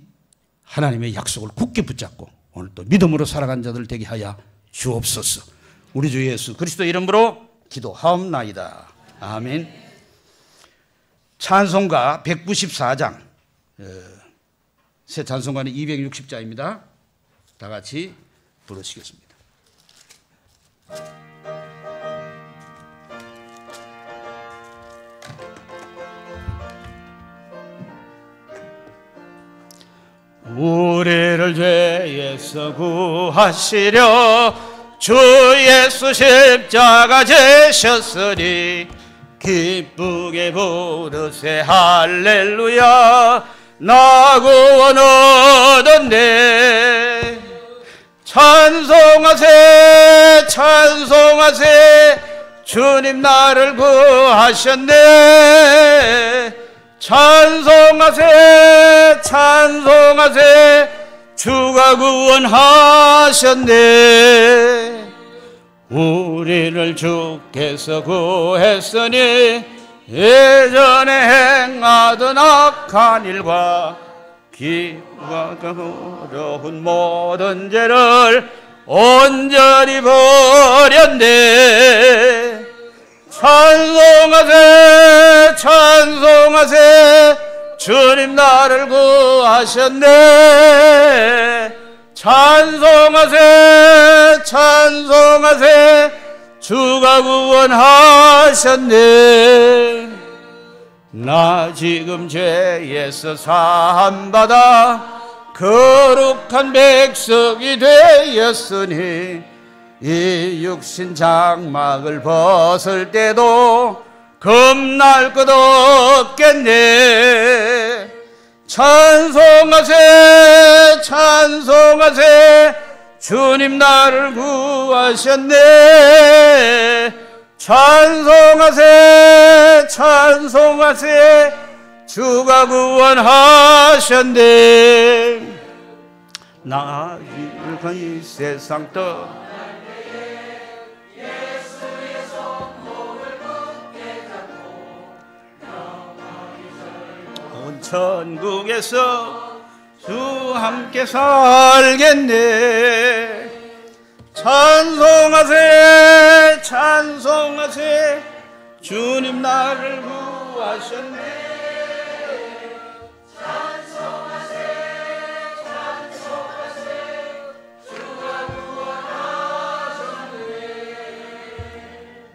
하나님의 약속을 굳게 붙잡고 오늘 또 믿음으로 살아간 자들 되게 하여 주옵소서. 우리 주 예수 그리스도 이름으로 기도하옵나이다. 아멘. 찬송가 194장, 새 찬송가는 260자입니다. 다 같이 부르시겠습니다. 우리를 죄에서 구하시려 주 예수 십자가 지셨으니 기쁘게 부르세 할렐루야 나 구원 얻었네. 찬송하세 찬송하세 주님 나를 구하셨네. 찬송하세 찬송하세 주가 구원하셨네. 우리를 주께서 구했으니 예전에 행하던 악한 일과 기와 어려운 모든 죄를 온전히 버렸네. 찬송하세 찬송하세 주님 나를 구하셨네. 찬송하세 찬송하세 주가 구원하셨네. 나 지금 죄에서 사함받아 거룩한 백성이 되었으니 이 육신 장막을 벗을 때도 겁날 것 없겠네. 찬송하세 찬송하세 주님 나를 구하셨네. 찬송하세 찬송하세 주가 구원하셨네. 나 지금 이 세상 떠 천국에서 주 함께 살겠네. 찬송하세 찬송하세 주님 나를 구하셨네.